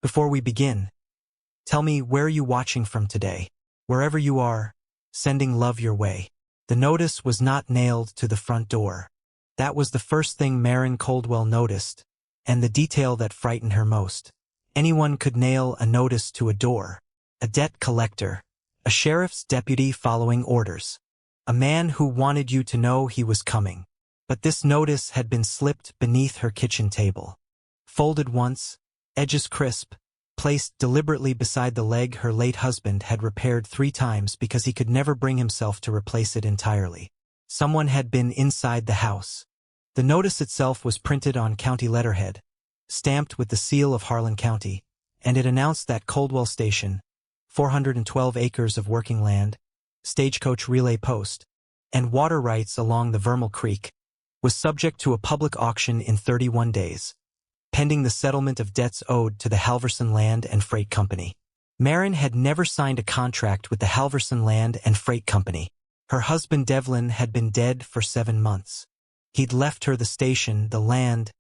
Before we begin, tell me where you watching from today. Wherever you are, sending love your way. The notice was not nailed to the front door. That was the first thing Maren Coldwell noticed, and the detail that frightened her most. Anyone could nail a notice to a door. A debt collector, a sheriff's deputy following orders, a man who wanted you to know he was coming. But this notice had been slipped beneath her kitchen table. Folded once, edges crisp, placed deliberately beside the leg her late husband had repaired 3 times because he could never bring himself to replace it entirely. Someone had been inside the house. The notice itself was printed on county letterhead, stamped with the seal of Harlan County, and it announced that Coldwell Station, 412 acres of working land, stagecoach relay post, and water rights along the Vermal Creek, was subject to a public auction in 31 days, pending the settlement of debts owed to the Halverson Land and Freight Company. Maren had never signed a contract with the Halverson Land and Freight Company. Her husband Devlin had been dead for 7 months. He'd left her the station, the land,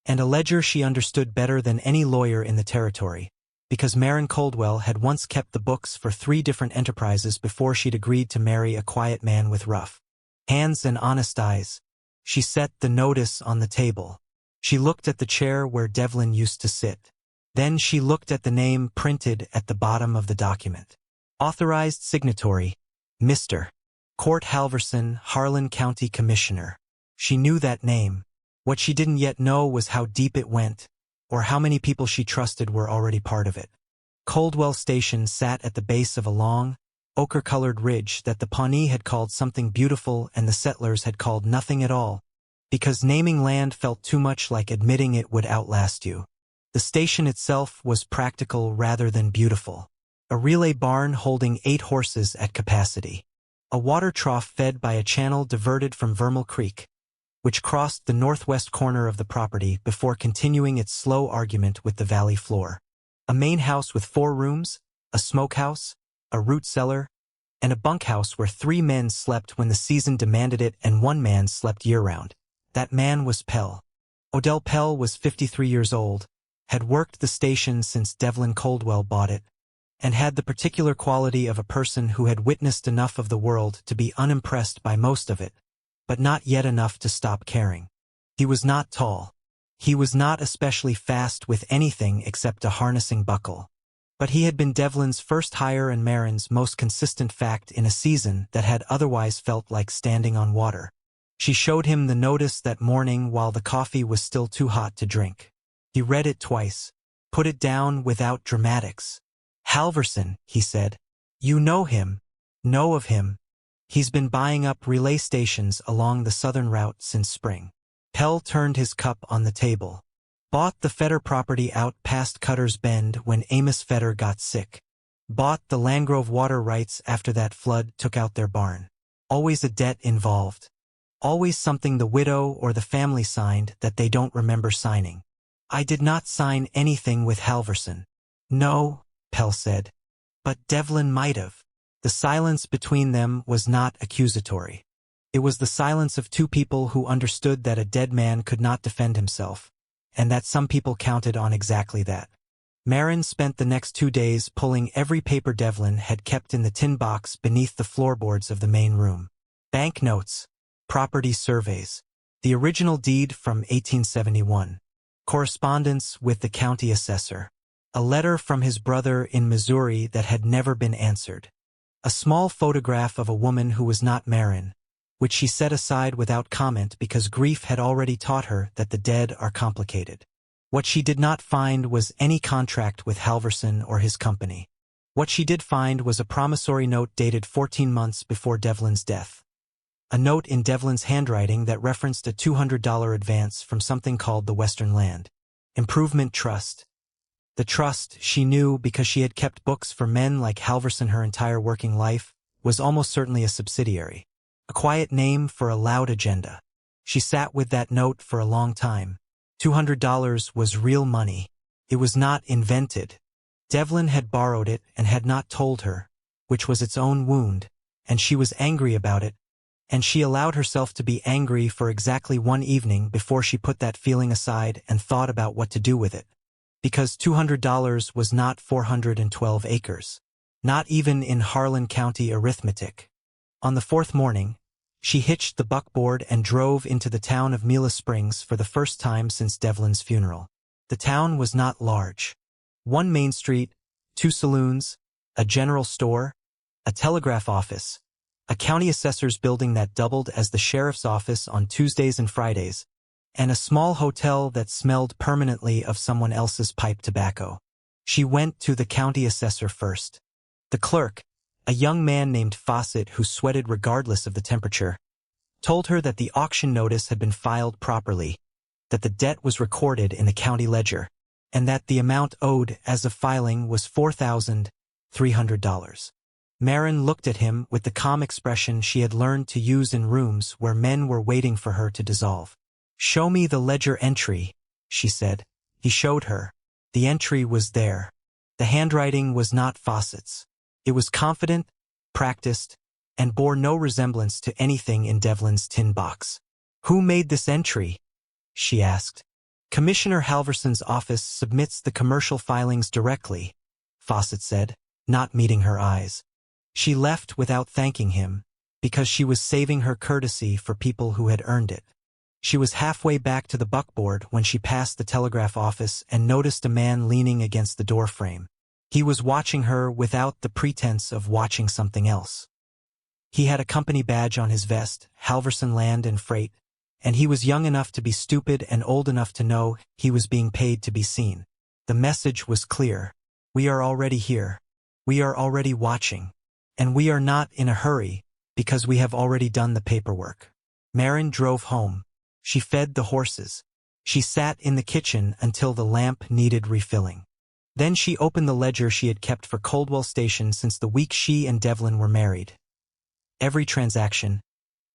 and a ledger she understood better than any lawyer in the territory, because Maren Coldwell had once kept the books for 3 different enterprises before she'd agreed to marry a quiet man with rough hands and honest eyes. She set the notice on the table. She looked at the chair where Devlin used to sit. Then she looked at the name printed at the bottom of the document. Authorized signatory, Mr. Court Halverson, Harlan County Commissioner. She knew that name. What she didn't yet know was how deep it went, or how many people she trusted were already part of it. Coldwell Station sat at the base of a long, ochre-colored ridge that the Pawnee had called something beautiful and the settlers had called nothing at all, because naming land felt too much like admitting it would outlast you. The station itself was practical rather than beautiful. A relay barn holding 8 horses at capacity. A water trough fed by a channel diverted from Vermal Creek, which crossed the northwest corner of the property before continuing its slow argument with the valley floor. A main house with 4 rooms, a smokehouse, a root cellar, and a bunkhouse where 3 men slept when the season demanded it and 1 man slept year-round. That man was Pell. Odell Pell was 53 years old, had worked the station since Devlin Coldwell bought it, and had the particular quality of a person who had witnessed enough of the world to be unimpressed by most of it, but not yet enough to stop caring. He was not tall. He was not especially fast with anything except a harnessing buckle. But he had been Devlin's first hire and Maren's most consistent fact in a season that had otherwise felt like standing on water. She showed him the notice that morning while the coffee was still too hot to drink. He read it twice, put it down without dramatics. "Halverson," he said. "You know him. Know of him. He's been buying up relay stations along the southern route since spring." Pell turned his cup on the table. "Bought the Fetter property out past Cutter's Bend when Amos Fetter got sick. Bought the Landgrove water rights after that flood took out their barn. Always a debt involved. Always something the widow or the family signed that they don't remember signing. I did not sign anything with Halverson." "No," Pell said. "But Devlin might have." The silence between them was not accusatory. It was the silence of 2 people who understood that a dead man could not defend himself, and that some people counted on exactly that. Maren spent the next 2 days pulling every paper Devlin had kept in the tin box beneath the floorboards of the main room. Banknotes, property surveys, the original deed from 1871, correspondence with the county assessor, a letter from his brother in Missouri that had never been answered, a small photograph of a woman who was not Maren, which she set aside without comment because grief had already taught her that the dead are complicated. What she did not find was any contract with Halverson or his company. What she did find was a promissory note dated 14 months before Devlin's death. A note in Devlin's handwriting that referenced a $200 advance from something called the Western Land Improvement Trust. The trust, she knew because she had kept books for men like Halverson her entire working life, was almost certainly a subsidiary. A quiet name for a loud agenda. She sat with that note for a long time. $200 was real money. It was not invented. Devlin had borrowed it and had not told her, which was its own wound, and she was angry about it, and she allowed herself to be angry for exactly 1 evening before she put that feeling aside and thought about what to do with it. because $200 was not 412 acres. Not even in Harlan County arithmetic. On the fourth morning, she hitched the buckboard and drove into the town of Mila Springs for the first time since Devlin's funeral. The town was not large. One main street, 2 saloons, a general store, a telegraph office, a county assessor's building that doubled as the sheriff's office on Tuesdays and Fridays, and a small hotel that smelled permanently of someone else's pipe tobacco. She went to the county assessor first. The clerk, a young man named Fawcett who sweated regardless of the temperature, told her that the auction notice had been filed properly, that the debt was recorded in the county ledger, and that the amount owed as of filing was $4,300. Marin looked at him with the calm expression she had learned to use in rooms where men were waiting for her to dissolve. "Show me the ledger entry," she said. He showed her. The entry was there. The handwriting was not Fawcett's. It was confident, practiced, and bore no resemblance to anything in Devlin's tin box. "Who made this entry?" she asked. "Commissioner Halverson's office submits the commercial filings directly," Fawcett said, not meeting her eyes. She left without thanking him, because she was saving her courtesy for people who had earned it. She was halfway back to the buckboard when she passed the telegraph office and noticed a man leaning against the doorframe. He was watching her without the pretense of watching something else. He had a company badge on his vest, Halverson Land and Freight, and he was young enough to be stupid and old enough to know he was being paid to be seen. The message was clear. We are already here. We are already watching. And we are not in a hurry, because we have already done the paperwork. Marin drove home. She fed the horses. She sat in the kitchen until the lamp needed refilling. Then she opened the ledger she had kept for Coldwell Station since the week she and Devlin were married. Every transaction,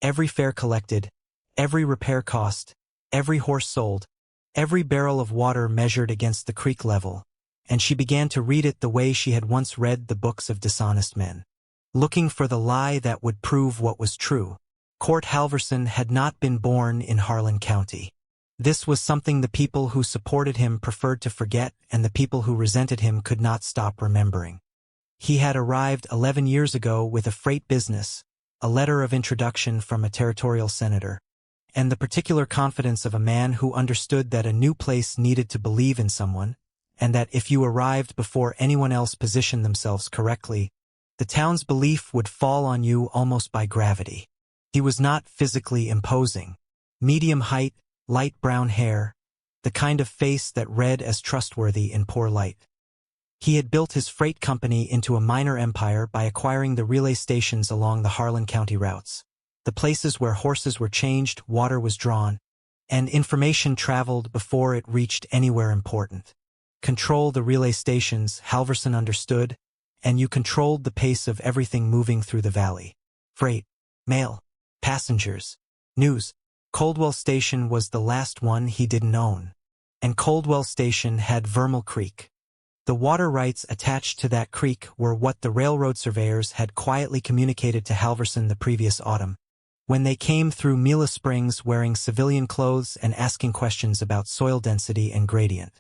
every fare collected, every repair cost, every horse sold, every barrel of water measured against the creek level, and she began to read it the way she had once read the books of dishonest men. Looking for the lie that would prove what was true. Court Halverson had not been born in Harlan County. This was something the people who supported him preferred to forget, and the people who resented him could not stop remembering. He had arrived 11 years ago with a freight business, a letter of introduction from a territorial senator, and the particular confidence of a man who understood that a new place needed to believe in someone, and that if you arrived before anyone else positioned themselves correctly, the town's belief would fall on you almost by gravity. He was not physically imposing. Medium height, light brown hair, the kind of face that read as trustworthy in poor light. He had built his freight company into a minor empire by acquiring the relay stations along the Harlan County routes, the places where horses were changed, water was drawn, and information traveled before it reached anywhere important. Control the relay stations, Halverson understood, and you controlled the pace of everything moving through the valley. Freight, mail, passengers, news. Coldwell Station was the last one he didn't own. And Coldwell Station had Vermal Creek. The water rights attached to that creek were what the railroad surveyors had quietly communicated to Halverson the previous autumn, when they came through Mila Springs wearing civilian clothes and asking questions about soil density and gradient.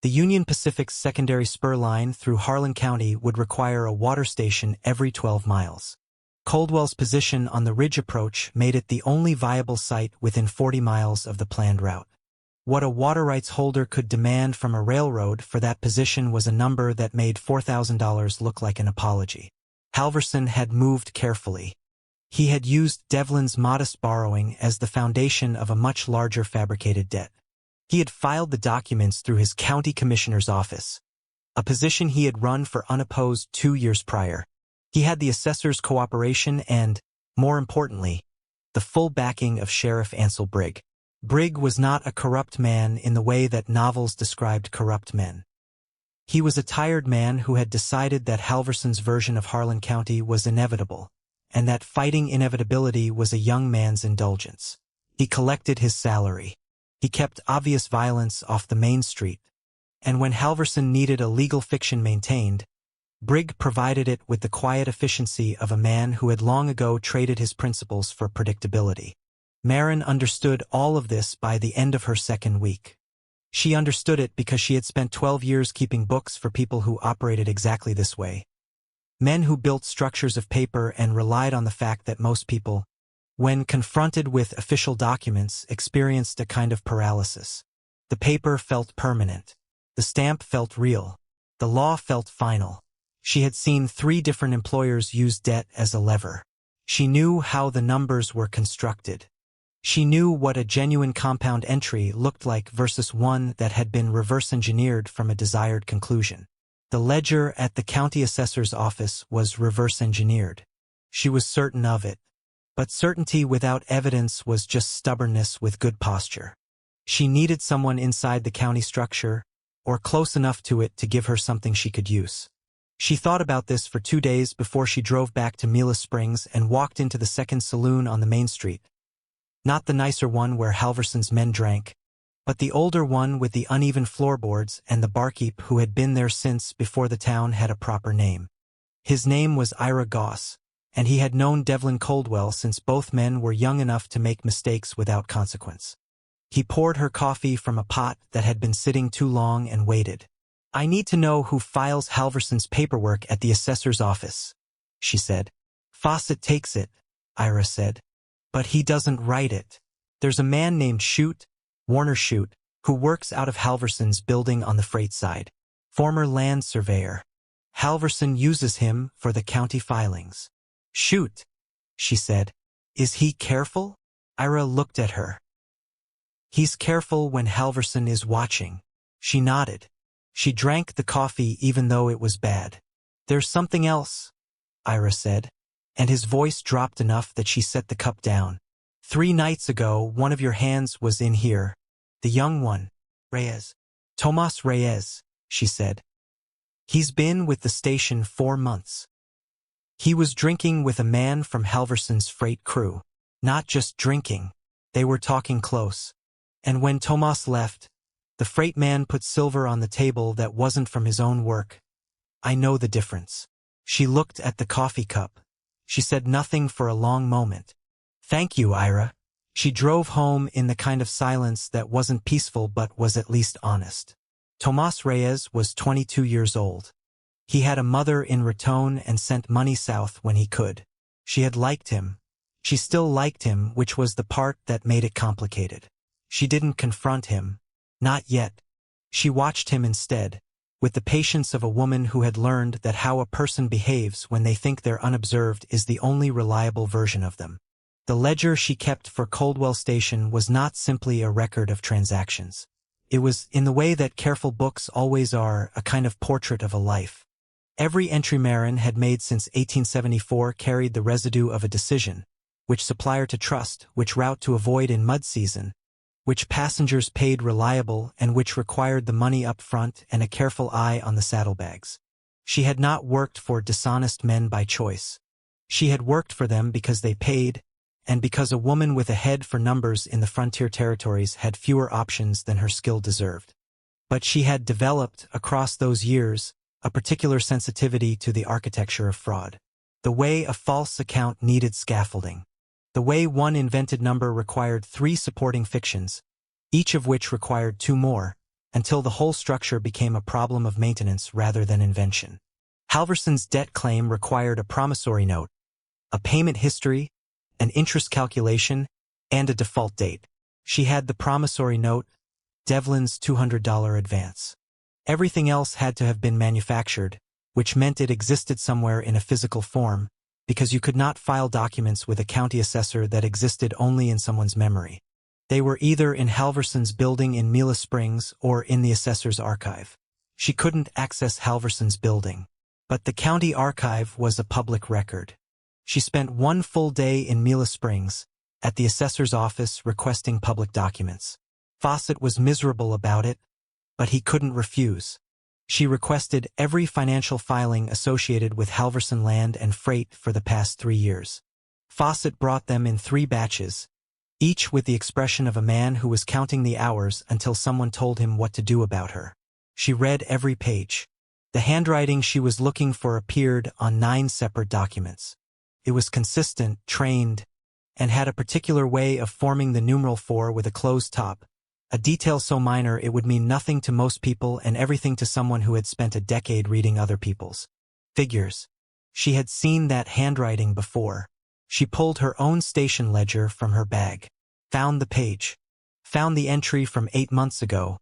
The Union Pacific's secondary spur line through Harlan County would require a water station every 12 miles. Coldwell's position on the ridge approach made it the only viable site within 40 miles of the planned route. What a water rights holder could demand from a railroad for that position was a number that made $4,000 look like an apology. Halverson had moved carefully. He had used Devlin's modest borrowing as the foundation of a much larger fabricated debt. He had filed the documents through his county commissioner's office, a position he had run for unopposed 2 years prior. He had the assessor's cooperation and, more importantly, the full backing of Sheriff Ansel Brigg. Brigg was not a corrupt man in the way that novels described corrupt men. He was a tired man who had decided that Halverson's version of Harlan County was inevitable, and that fighting inevitability was a young man's indulgence. He collected his salary. He kept obvious violence off the main street, and when Halverson needed a legal fiction maintained, Brigg provided it with the quiet efficiency of a man who had long ago traded his principles for predictability. Marin understood all of this by the end of her second week. She understood it because she had spent 12 years keeping books for people who operated exactly this way. Men who built structures of paper and relied on the fact that most people, when confronted with official documents, experienced a kind of paralysis. The paper felt permanent. The stamp felt real. The law felt final. She had seen 3 different employers use debt as a lever. She knew how the numbers were constructed. She knew what a genuine compound entry looked like versus one that had been reverse-engineered from a desired conclusion. The ledger at the county assessor's office was reverse-engineered. She was certain of it. But certainty without evidence was just stubbornness with good posture. She needed someone inside the county structure, or close enough to it to give her something she could use. She thought about this for 2 days before she drove back to Mila Springs and walked into the second saloon on the main street. Not the nicer one where Halverson's men drank, but the older one with the uneven floorboards and the barkeep who had been there since before the town had a proper name. His name was Ira Goss, and he had known Devlin Coldwell since both men were young enough to make mistakes without consequence. He poured her coffee from a pot that had been sitting too long and waited. "I need to know who files Halverson's paperwork at the assessor's office," she said. "Fawcett takes it," Ira said. "But he doesn't write it. There's a man named Warner Shute, who works out of Halverson's building on the freight side. Former land surveyor. Halverson uses him for the county filings." "Shute," she said. "Is he careful?" Ira looked at her. "He's careful when Halverson is watching." She nodded. She drank the coffee even though it was bad. "There's something else," Ira said, and his voice dropped enough that she set the cup down. "3 nights ago, one of your hands was in here. The young one. Reyes. Tomas Reyes," she said. "He's been with the station 4 months. He was drinking with a man from Halverson's freight crew. Not just drinking. They were talking close. And when Tomas left, the freight man put silver on the table that wasn't from his own work. I know the difference." She looked at the coffee cup. She said nothing for a long moment. "Thank you, Ira." She drove home in the kind of silence that wasn't peaceful but was at least honest. Tomas Reyes was 22 years old. He had a mother in Raton and sent money south when he could. She had liked him. She still liked him, which was the part that made it complicated. She didn't confront him. Not yet. She watched him instead, with the patience of a woman who had learned that how a person behaves when they think they're unobserved is the only reliable version of them. The ledger she kept for Coldwell Station was not simply a record of transactions. It was, in the way that careful books always are, a kind of portrait of a life. Every entry Marin had made since 1874 carried the residue of a decision: which supplier to trust, which route to avoid in mud season, which passengers paid reliable and which required the money up front and a careful eye on the saddlebags. She had not worked for dishonest men by choice. She had worked for them because they paid, and because a woman with a head for numbers in the frontier territories had fewer options than her skill deserved. But she had developed, across those years, a particular sensitivity to the architecture of fraud. The way a false account needed scaffolding. The way one invented number required 3 supporting fictions, each of which required 2 more, until the whole structure became a problem of maintenance rather than invention. Halverson's debt claim required a promissory note, a payment history, an interest calculation, and a default date. She had the promissory note, Devlin's $200 advance. Everything else had to have been manufactured, which meant it existed somewhere in a physical form, because you could not file documents with a county assessor that existed only in someone's memory. They were either in Halverson's building in Mila Springs or in the assessor's archive. She couldn't access Halverson's building, but the county archive was a public record. She spent 1 full day in Mila Springs, at the assessor's office requesting public documents. Fawcett was miserable about it, but he couldn't refuse. She requested every financial filing associated with Halverson land and freight for the past 3 years. Fawcett brought them in 3 batches, each with the expression of a man who was counting the hours until someone told him what to do about her. She read every page. The handwriting she was looking for appeared on 9 separate documents. It was consistent, trained, and had a particular way of forming the numeral 4 with a closed top, A detail so minor it would mean nothing to most people and everything to someone who had spent a decade reading other people's figures. She had seen that handwriting before. She pulled her own station ledger from her bag. Found the page. Found the entry from 8 months ago.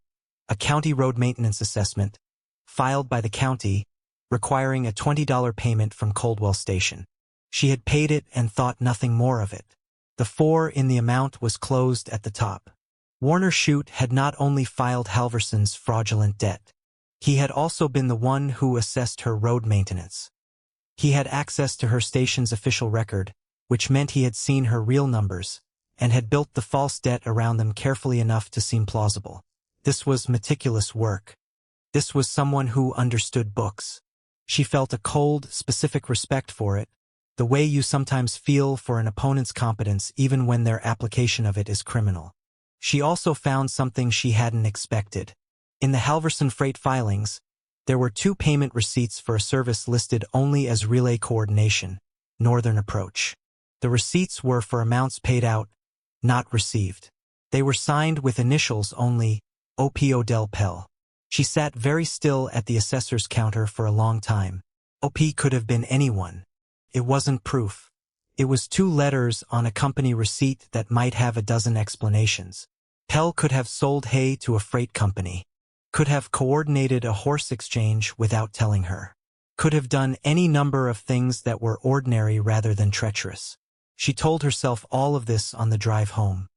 A county road maintenance assessment, filed by the county, requiring a $20 payment from Coldwell Station. She had paid it and thought nothing more of it. The 4 in the amount was closed at the top. Warner Shute had not only filed Halverson's fraudulent debt. He had also been the one who assessed her road maintenance. He had access to her station's official record, which meant he had seen her real numbers, and had built the false debt around them carefully enough to seem plausible. This was meticulous work. This was someone who understood books. She felt a cold, specific respect for it, the way you sometimes feel for an opponent's competence even when their application of it is criminal. She also found something she hadn't expected. In the Halverson freight filings, there were 2 payment receipts for a service listed only as Relay Coordination, Northern Approach. The receipts were for amounts paid out, not received. They were signed with initials only, O.P. Odell Pell. She sat very still at the assessor's counter for a long time. O.P. could have been anyone. It wasn't proof. It was 2 letters on a company receipt that might have a dozen explanations. Pell could have sold hay to a freight company. Could have coordinated a horse exchange without telling her. Could have done any number of things that were ordinary rather than treacherous. She told herself all of this on the drive home.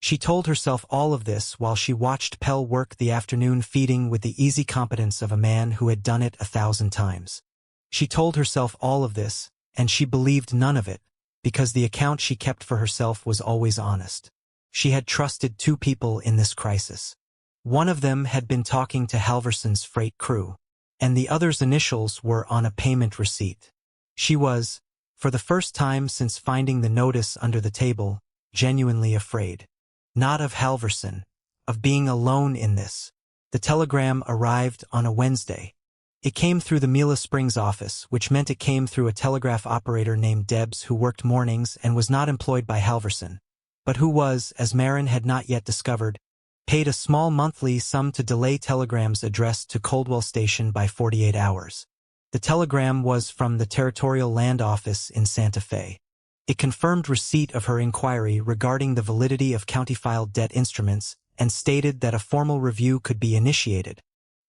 She told herself all of this while she watched Pell work the afternoon feeding with the easy competence of a man who had done it 1,000 times. She told herself all of this, and she believed none of it, because the account she kept for herself was always honest. She had trusted 2 people in this crisis. One of them had been talking to Halverson's freight crew, and the other's initials were on a payment receipt. She was, for the first time since finding the notice under the table, genuinely afraid. Not of Halverson, of being alone in this. The telegram arrived on a Wednesday. It came through the Mila Springs office, which meant it came through a telegraph operator named Debs who worked mornings and was not employed by Halverson, but who was, as Marin had not yet discovered, paid a small monthly sum to delay telegrams addressed to Coldwell Station by 48 hours. The telegram was from the Territorial Land Office in Santa Fe. It confirmed receipt of her inquiry regarding the validity of county-filed debt instruments and stated that a formal review could be initiated,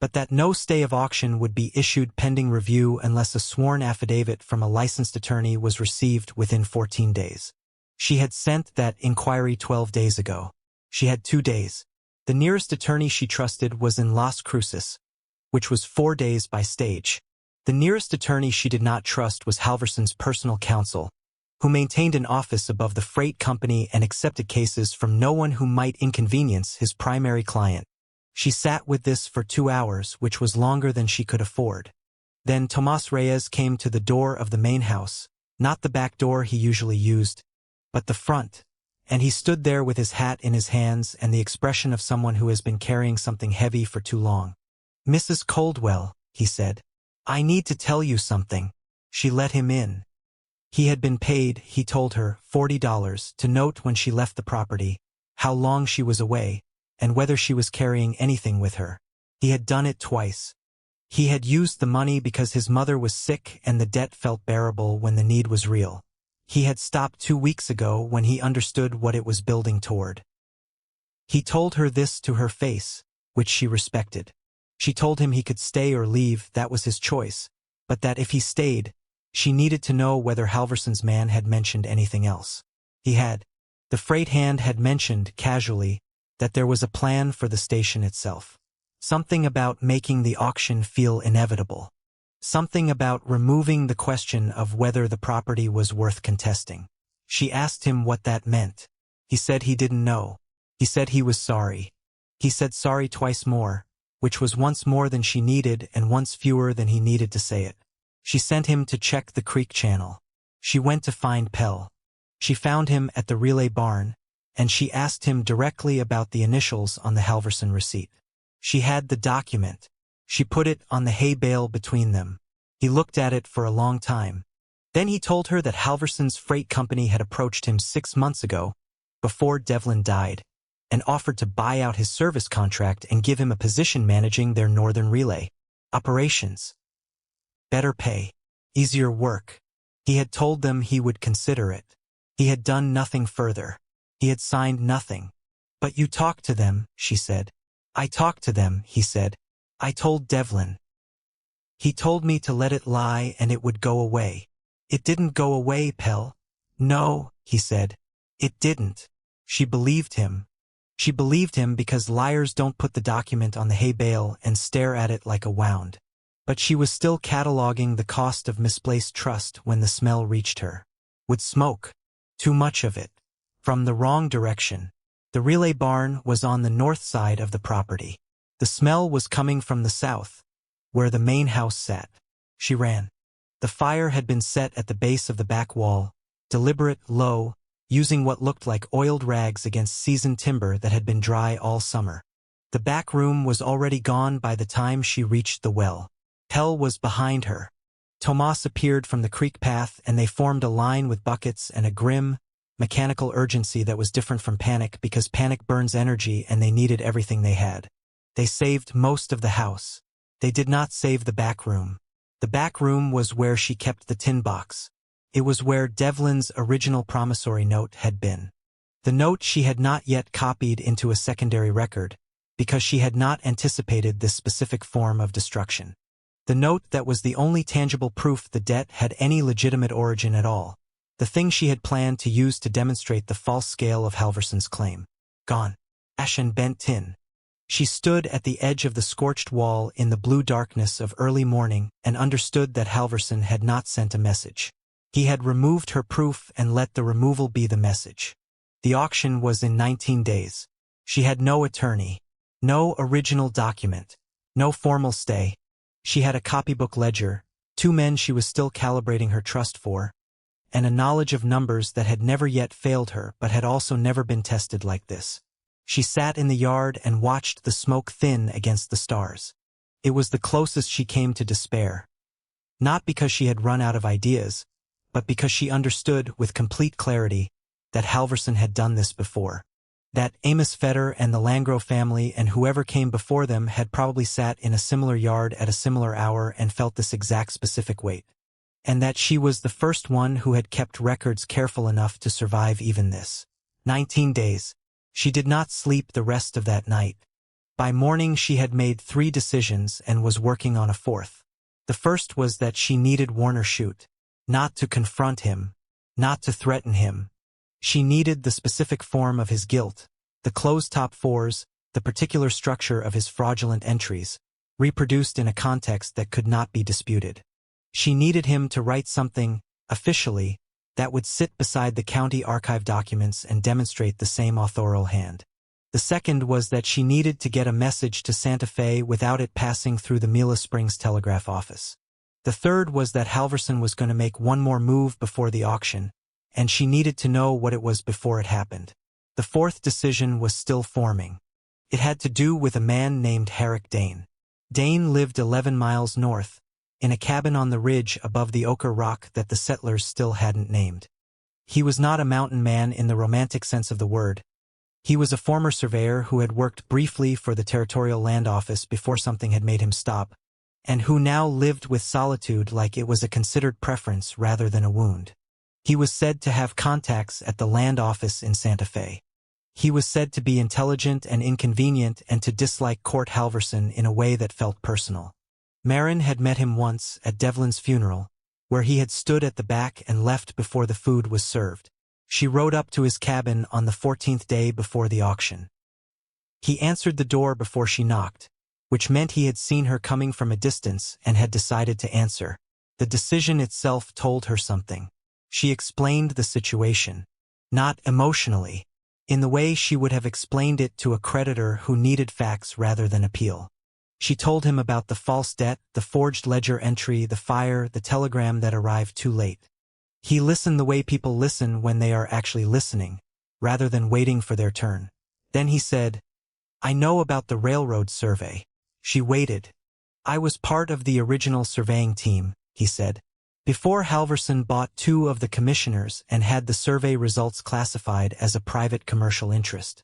but that no stay of auction would be issued pending review unless a sworn affidavit from a licensed attorney was received within 14 days. She had sent that inquiry 12 days ago. She had 2 days. The nearest attorney she trusted was in Las Cruces, which was 4 days by stage. The nearest attorney she did not trust was Halverson's personal counsel, who maintained an office above the freight company and accepted cases from no one who might inconvenience his primary client. She sat with this for 2 hours, which was longer than she could afford. Then Tomas Reyes came to the door of the main house, not the back door he usually used, but the front, and he stood there with his hat in his hands and the expression of someone who has been carrying something heavy for too long. "Mrs. Coldwell," he said, "I need to tell you something." She let him in. He had been paid, he told her, $40 to note when she left the property, how long she was away, and whether she was carrying anything with her. He had done it twice. He had used the money because his mother was sick and the debt felt bearable when the need was real. He had stopped 2 weeks ago when he understood what it was building toward. He told her this to her face, which she respected. She told him he could stay or leave, that was his choice, but that if he stayed, she needed to know whether Halverson's man had mentioned anything else. He had. The freight hand had mentioned, casually, that there was a plan for the station itself. Something about making the auction feel inevitable. Something about removing the question of whether the property was worth contesting. She asked him what that meant. He said he didn't know. He said he was sorry. He said sorry twice more, which was once more than she needed and once fewer than he needed to say it. She sent him to check the creek channel. She went to find Pell. She found him at the relay barn, and she asked him directly about the initials on the Halverson receipt. She had the document. She put it on the hay bale between them. He looked at it for a long time. Then he told her that Halverson's freight company had approached him 6 months ago, before Devlin died, and offered to buy out his service contract and give him a position managing their northern relay operations. Better pay, easier work. He had told them he would consider it. He had done nothing further. He had signed nothing. But you talked to them, she said. I talked to them, he said. I told Devlin. He told me to let it lie and it would go away. It didn't go away, Pell. No, he said. It didn't. She believed him. She believed him because liars don't put the document on the hay bale and stare at it like a wound. But she was still cataloging the cost of misplaced trust when the smell reached her. With smoke. Too much of it. From the wrong direction. The relay barn was on the north side of the property. The smell was coming from the south, where the main house sat. She ran. The fire had been set at the base of the back wall, deliberate, low, using what looked like oiled rags against seasoned timber that had been dry all summer. The back room was already gone by the time she reached the well. Pell was behind her. Tomas appeared from the creek path and they formed a line with buckets and a grim, mechanical urgency that was different from panic because panic burns energy and they needed everything they had. They saved most of the house. They did not save the back room. The back room was where she kept the tin box. It was where Devlin's original promissory note had been. The note she had not yet copied into a secondary record, because she had not anticipated this specific form of destruction. The note that was the only tangible proof the debt had any legitimate origin at all. The thing she had planned to use to demonstrate the false scale of Halverson's claim. Gone. Ash and bent tin. She stood at the edge of the scorched wall in the blue darkness of early morning and understood that Halverson had not sent a message. He had removed her proof and let the removal be the message. The auction was in 19 days. She had no attorney, no original document, no formal stay. She had a copybook ledger, 2 men she was still calibrating her trust for, and a knowledge of numbers that had never yet failed her but had also never been tested like this. She sat in the yard and watched the smoke thin against the stars. It was the closest she came to despair. Not because she had run out of ideas, but because she understood with complete clarity that Halverson had done this before. That Amos Fetter and the Langro family and whoever came before them had probably sat in a similar yard at a similar hour and felt this exact specific weight. And that she was the first one who had kept records careful enough to survive even this. 19 days. She did not sleep the rest of that night. By morning she had made 3 decisions and was working on a 4th. The first was that she needed Warner Shute. Not to confront him. Not to threaten him. She needed the specific form of his guilt, the closed top 4s, the particular structure of his fraudulent entries, reproduced in a context that could not be disputed. She needed him to write something, officially, that would sit beside the county archive documents and demonstrate the same authorial hand. The second was that she needed to get a message to Santa Fe without it passing through the Mila Springs telegraph office. The third was that Halverson was going to make one more move before the auction, and she needed to know what it was before it happened. The 4th decision was still forming. It had to do with a man named Herrick Dane. Dane lived 11 miles north, in a cabin on the ridge above the ochre rock that the settlers still hadn't named. He was not a mountain man in the romantic sense of the word. He was a former surveyor who had worked briefly for the Territorial Land Office before something had made him stop, and who now lived with solitude like it was a considered preference rather than a wound. He was said to have contacts at the land office in Santa Fe. He was said to be intelligent and inconvenient and to dislike Court Halverson in a way that felt personal. Marin had met him once at Devlin's funeral, where he had stood at the back and left before the food was served. She rode up to his cabin on the 14th day before the auction. He answered the door before she knocked, which meant he had seen her coming from a distance and had decided to answer. The decision itself told her something. She explained the situation, not emotionally, in the way she would have explained it to a creditor who needed facts rather than appeal. She told him about the false debt, the forged ledger entry, the fire, the telegram that arrived too late. He listened the way people listen when they are actually listening, rather than waiting for their turn. Then he said, "I know about the railroad survey." She waited. "I was part of the original surveying team," he said. Before Halverson bought 2 of the commissioners and had the survey results classified as a private commercial interest.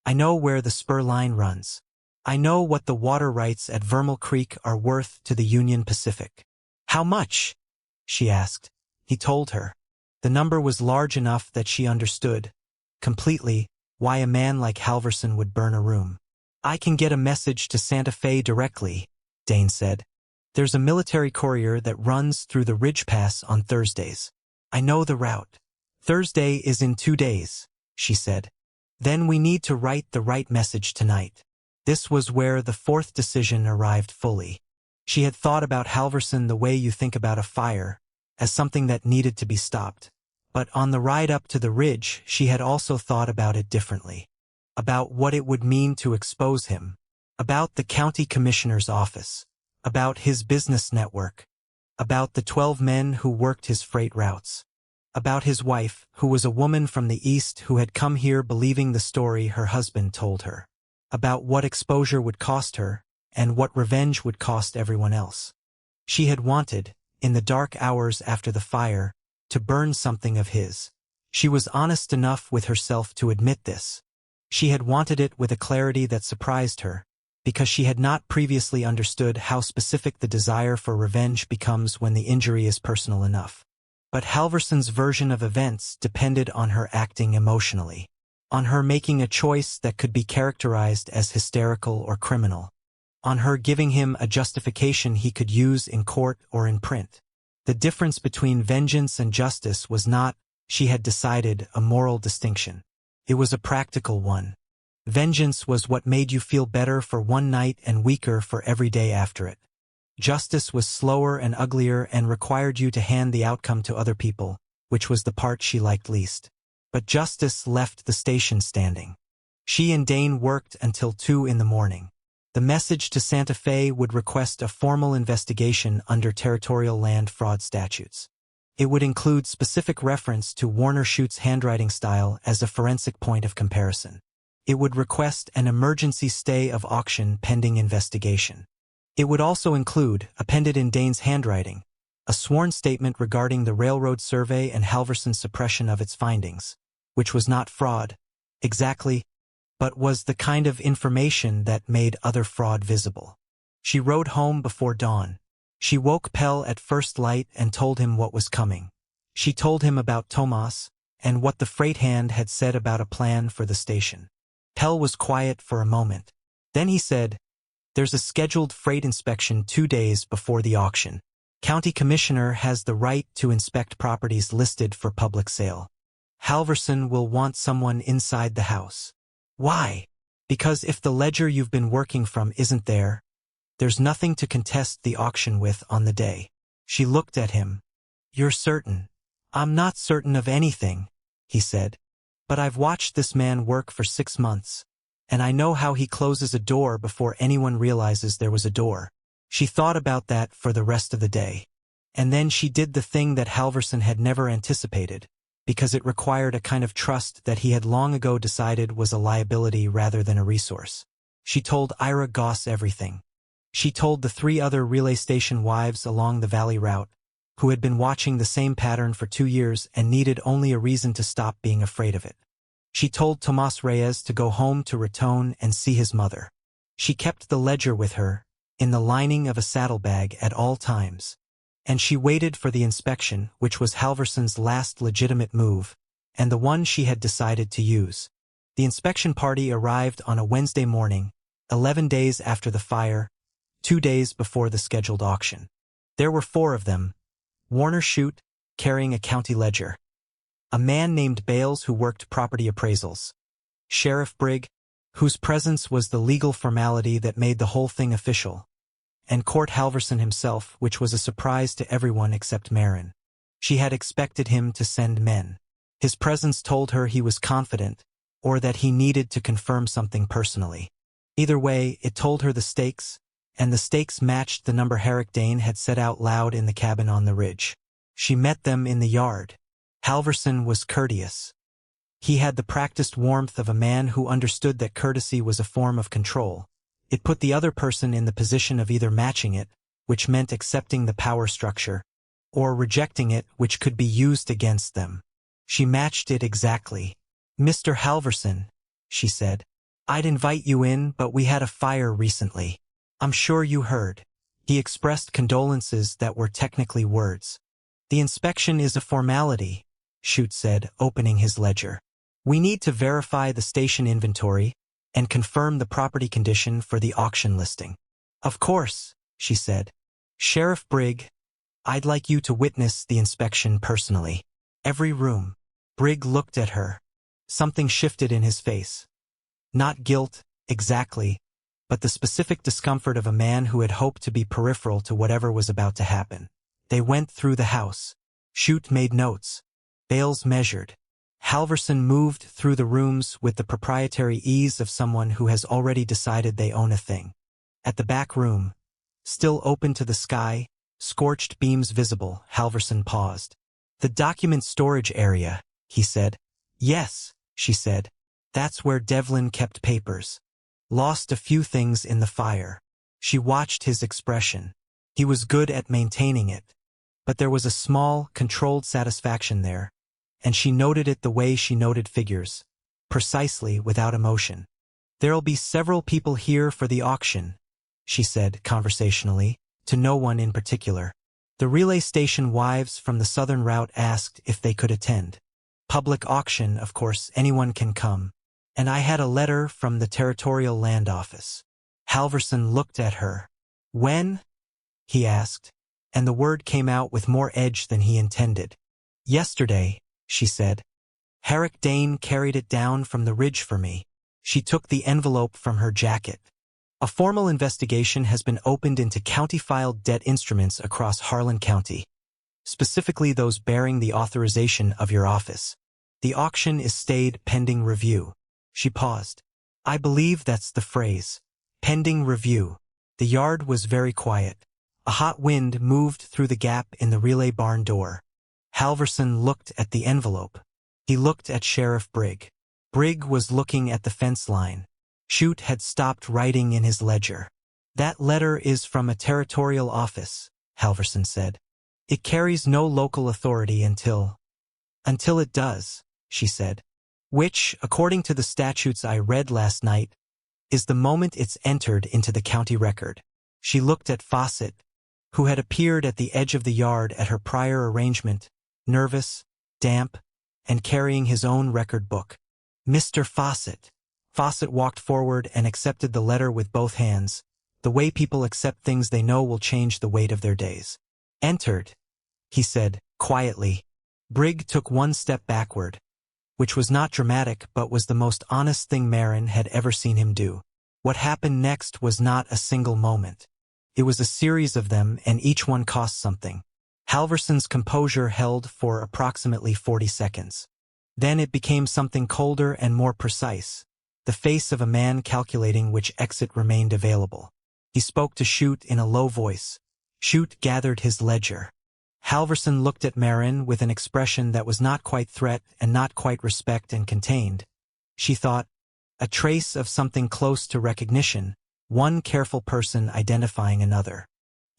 I know where the spur line runs. I know what the water rights at Vermal Creek are worth to the Union Pacific. How much? She asked. He told her. The number was large enough that she understood completely why a man like Halverson would burn a room. I can get a message to Santa Fe directly, Dane said. There's a military courier that runs through the Ridge Pass on Thursdays. I know the route. Thursday is in 2 days, she said. Then we need to write the right message tonight. This was where the fourth decision arrived fully. She had thought about Halverson the way you think about a fire, as something that needed to be stopped. But on the ride up to the ridge, she had also thought about it differently. About what it would mean to expose him. About the county commissioner's office. About his business network. About the 12 men who worked his freight routes. About his wife, who was a woman from the East who had come here believing the story her husband told her. About what exposure would cost her, and what revenge would cost everyone else. She had wanted, in the dark hours after the fire, to burn something of his. She was honest enough with herself to admit this. She had wanted it with a clarity that surprised her, because she had not previously understood how specific the desire for revenge becomes when the injury is personal enough. But Halverson's version of events depended on her acting emotionally, on her making a choice that could be characterized as hysterical or criminal, on her giving him a justification he could use in court or in print. The difference between vengeance and justice was not, she had decided, a moral distinction. It was a practical one. Vengeance was what made you feel better for one night and weaker for every day after it. Justice was slower and uglier and required you to hand the outcome to other people, which was the part she liked least. But justice left the station standing. She and Dane worked until 2 in the morning. The message to Santa Fe would request a formal investigation under territorial land fraud statutes. It would include specific reference to Warner Schutz's handwriting style as a forensic point of comparison. It would request an emergency stay of auction pending investigation. It would also include, appended in Dane's handwriting, a sworn statement regarding the railroad survey and Halverson's suppression of its findings, which was not fraud, exactly, but was the kind of information that made other fraud visible. She rode home before dawn. She woke Pell at first light and told him what was coming. She told him about Tomas, and what the freight hand had said about a plan for the station. Pell was quiet for a moment. Then he said, "There's a scheduled freight inspection 2 days before the auction. County Commissioner has the right to inspect properties listed for public sale. Halverson will want someone inside the house." Why? Because if the ledger you've been working from isn't there, there's nothing to contest the auction with on the day. She looked at him. "You're certain?" "I'm not certain of anything," he said. "But I've watched this man work for 6 months. And I know how he closes a door before anyone realizes there was a door." She thought about that for the rest of the day. And then she did the thing that Halverson had never anticipated, because it required a kind of trust that he had long ago decided was a liability rather than a resource. She told Ira Goss everything. She told the 3 other relay station wives along the valley route, who had been watching the same pattern for 2 years and needed only a reason to stop being afraid of it. She told Tomas Reyes to go home to Raton and see his mother. She kept the ledger with her, in the lining of a saddlebag at all times. And she waited for the inspection, which was Halverson's last legitimate move, and the one she had decided to use. The inspection party arrived on a Wednesday morning, 11 days after the fire, 2 days before the scheduled auction. There were 4 of them. Warner Schutt, carrying a county ledger. A man named Bales who worked property appraisals. Sheriff Brigg, whose presence was the legal formality that made the whole thing official. And Court Halverson himself, which was a surprise to everyone except Marin. She had expected him to send men. His presence told her he was confident, or that he needed to confirm something personally. Either way, it told her the stakes, and the stakes matched the number Herrick Dane had said out loud in the cabin on the ridge. She met them in the yard. Halverson was courteous. He had the practiced warmth of a man who understood that courtesy was a form of control. It put the other person in the position of either matching it, which meant accepting the power structure, or rejecting it, which could be used against them. She matched it exactly. "Mr. Halverson," she said. I'd invite you in, but we had a fire recently. I'm sure you heard. He expressed condolences that were technically words. The inspection is a formality, Chute said, opening his ledger. We need to verify the station inventory and confirm the property condition for the auction listing. Of course, she said. Sheriff Brigg, I'd like you to witness the inspection personally. Every room. Brigg looked at her. Something shifted in his face. Not guilt, exactly, but the specific discomfort of a man who had hoped to be peripheral to whatever was about to happen. They went through the house. Chute made notes. Bales measured. Halverson moved through the rooms with the proprietary ease of someone who has already decided they own a thing. At the back room, still open to the sky, scorched beams visible, Halverson paused. The document storage area, he said. Yes, she said. That's where Devlin kept papers. Lost a few things in the fire. She watched his expression. He was good at maintaining it. But there was a small, controlled satisfaction there, and she noted it the way she noted figures, precisely without emotion. There'll be several people here for the auction, she said conversationally, to no one in particular. The relay station wives from the southern route asked if they could attend. Public auction, of course, anyone can come. And I had a letter from the Territorial Land Office. Halverson looked at her. When? He asked, and the word came out with more edge than he intended. Yesterday, she said. Herrick Dane carried it down from the ridge for me. She took the envelope from her jacket. A formal investigation has been opened into county-filed debt instruments across Harlan County, specifically those bearing the authorization of your office. The auction is stayed pending review. She paused. I believe that's the phrase. Pending review. The yard was very quiet. A hot wind moved through the gap in the relay barn door. Halverson looked at the envelope. He looked at Sheriff Brigg. Brigg was looking at the fence line. Chute had stopped writing in his ledger. That letter is from a territorial office, Halverson said. It carries no local authority until it does, she said. Which, according to the statutes I read last night, is the moment it's entered into the county record. She looked at Fawcett, who had appeared at the edge of the yard at her prior arrangement, nervous, damp, and carrying his own record book. Mr. Fawcett. Fawcett walked forward and accepted the letter with both hands, the way people accept things they know will change the weight of their days. Entered, he said, quietly. Brigg took one step backward, which was not dramatic but was the most honest thing Marin had ever seen him do. What happened next was not a single moment. It was a series of them, and each one cost something. Halverson's composure held for approximately 40 seconds. Then it became something colder and more precise, the face of a man calculating which exit remained available. He spoke to Chute in a low voice. Chute gathered his ledger. Halverson looked at Marin with an expression that was not quite threat and not quite respect and contained. She thought, a trace of something close to recognition, one careful person identifying another.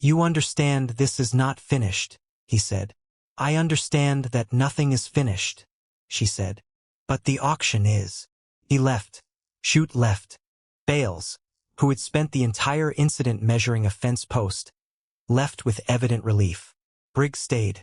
You understand this is not finished, he said. I understand that nothing is finished, she said. But the auction is. He left. Chute left. Bales, who had spent the entire incident measuring a fence post, left with evident relief. Brigg stayed.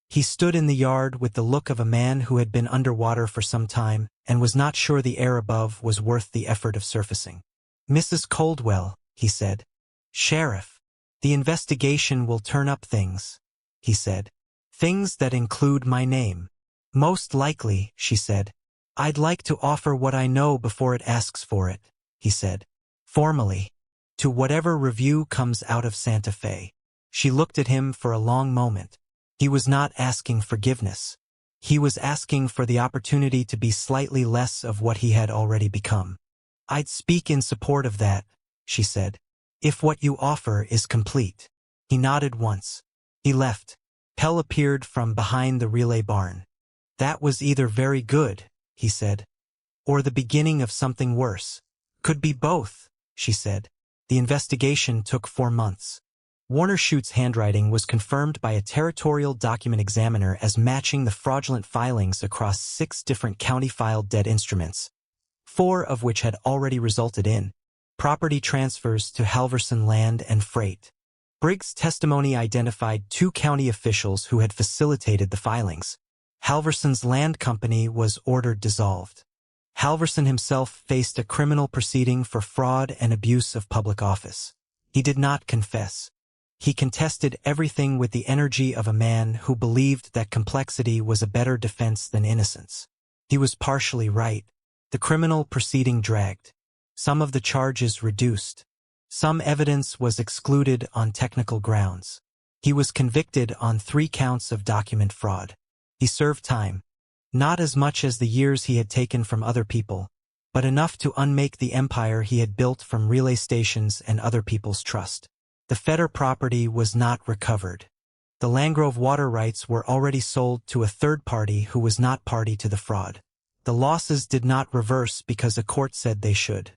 He stood in the yard with the look of a man who had been underwater for some time and was not sure the air above was worth the effort of surfacing. Mrs. Coldwell, he said. Sheriff, the investigation will turn up things, he said. Things that include my name. Most likely, she said. I'd like to offer what I know before it asks for it, he said. Formally. To whatever review comes out of Santa Fe. She looked at him for a long moment. He was not asking forgiveness. He was asking for the opportunity to be slightly less of what he had already become. I'd speak in support of that, she said. If what you offer is complete. He nodded once. He left. Pell appeared from behind the relay barn. That was either very good, he said, or the beginning of something worse. Could be both, she said. The investigation took 4 months. Warner Chute's handwriting was confirmed by a territorial document examiner as matching the fraudulent filings across 6 different county-filed debt instruments. 4 of which had already resulted in property transfers to Halverson Land and Freight. Briggs' testimony identified 2 county officials who had facilitated the filings. Halverson's land company was ordered dissolved. Halverson himself faced a criminal proceeding for fraud and abuse of public office. He did not confess. He contested everything with the energy of a man who believed that complexity was a better defense than innocence. He was partially right. The criminal proceeding dragged. Some of the charges reduced. Some evidence was excluded on technical grounds. He was convicted on 3 counts of document fraud. He served time. Not as much as the years he had taken from other people, but enough to unmake the empire he had built from relay stations and other people's trust. The Feder property was not recovered. The Landgrove water rights were already sold to a third party who was not party to the fraud. The losses did not reverse because a court said they should.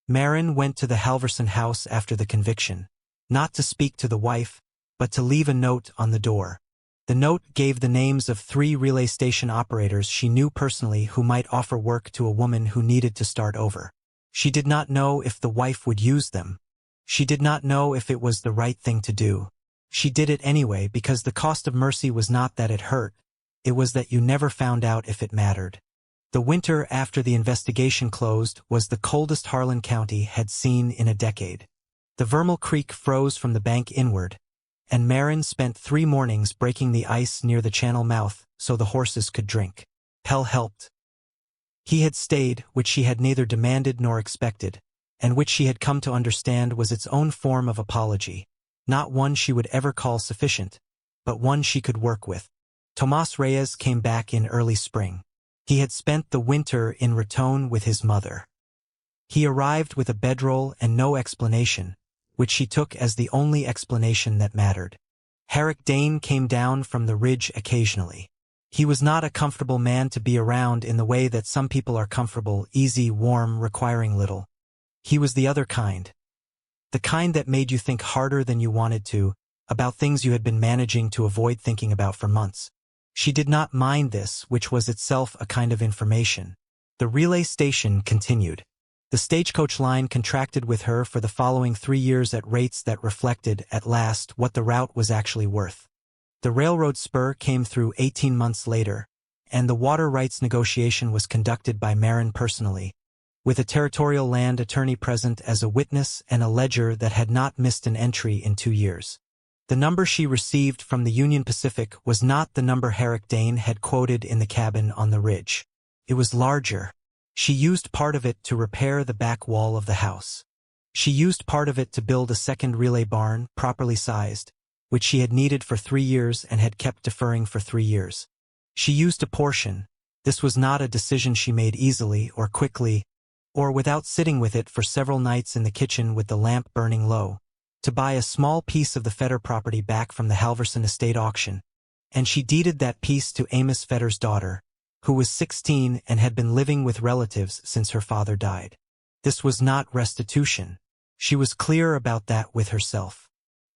Marin went to the Halverson house after the conviction, not to speak to the wife, but to leave a note on the door. The note gave the names of 3 relay station operators she knew personally who might offer work to a woman who needed to start over. She did not know if the wife would use them. She did not know if it was the right thing to do. She did it anyway because the cost of mercy was not that it hurt. It was that you never found out if it mattered. The winter after the investigation closed was the coldest Harlan County had seen in a decade. The Vermal Creek froze from the bank inward, and Marin spent 3 mornings breaking the ice near the channel mouth so the horses could drink. Hell helped. He had stayed, which she had neither demanded nor expected, and which she had come to understand was its own form of apology, not one she would ever call sufficient, but one she could work with. Tomas Reyes came back in early spring. He had spent the winter in Raton with his mother. He arrived with a bedroll and no explanation, which she took as the only explanation that mattered. Herrick Dane came down from the ridge occasionally. He was not a comfortable man to be around in the way that some people are comfortable, easy, warm, requiring little. He was the other kind. The kind that made you think harder than you wanted to, about things you had been managing to avoid thinking about for months. She did not mind this, which was itself a kind of information. The relay station continued. The stagecoach line contracted with her for the following 3 years at rates that reflected, at last, what the route was actually worth. The railroad spur came through 18 months later, and the water rights negotiation was conducted by Marin personally, with a territorial land attorney present as a witness and a ledger that had not missed an entry in 2 years. The number she received from the Union Pacific was not the number Herrick Dane had quoted in the cabin on the ridge. It was larger. She used part of it to repair the back wall of the house. She used part of it to build a second relay barn, properly sized, which she had needed for 3 years and had kept deferring for 3 years. She used a portion. This was not a decision she made easily or quickly, or without sitting with it for several nights in the kitchen with the lamp burning low, to buy a small piece of the Feder property back from the Halverson estate auction, and she deeded that piece to Amos Feder's daughter, who was 16 and had been living with relatives since her father died. This was not restitution. She was clear about that with herself.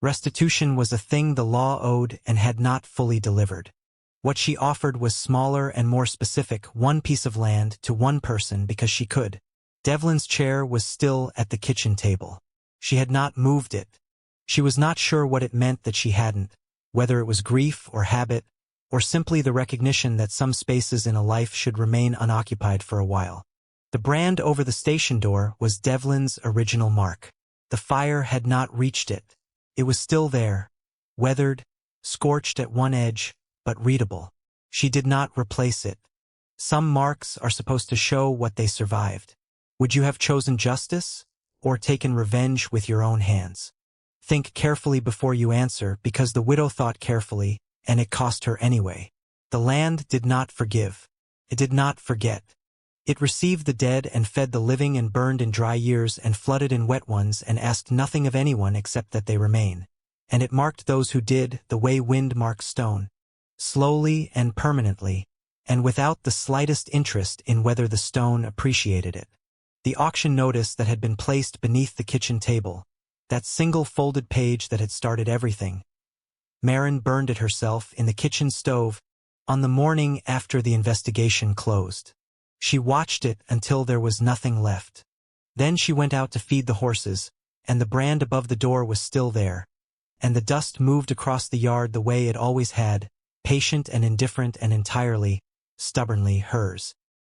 Restitution was a thing the law owed and had not fully delivered. What she offered was smaller and more specific, 1 piece of land to 1 person because she could. Devlin's chair was still at the kitchen table. She had not moved it. She was not sure what it meant that she hadn't, whether it was grief or habit, or simply the recognition that some spaces in a life should remain unoccupied for a while. The brand over the station door was Devlin's original mark. The fire had not reached it. It was still there, weathered, scorched at one edge, but readable. She did not replace it. Some marks are supposed to show what they survived. Would you have chosen justice, or taken revenge with your own hands? Think carefully before you answer, because the widow thought carefully, and it cost her anyway. The land did not forgive. It did not forget. It received the dead and fed the living and burned in dry years and flooded in wet ones and asked nothing of anyone except that they remain. And it marked those who did, the way wind marks stone, slowly and permanently, and without the slightest interest in whether the stone appreciated it. The auction notice that had been placed beneath the kitchen table, that single folded page that had started everything. Marin burned it herself in the kitchen stove on the morning after the investigation closed. She watched it until there was nothing left. Then she went out to feed the horses, and the brand above the door was still there, and the dust moved across the yard the way it always had, patient and indifferent and entirely, stubbornly hers.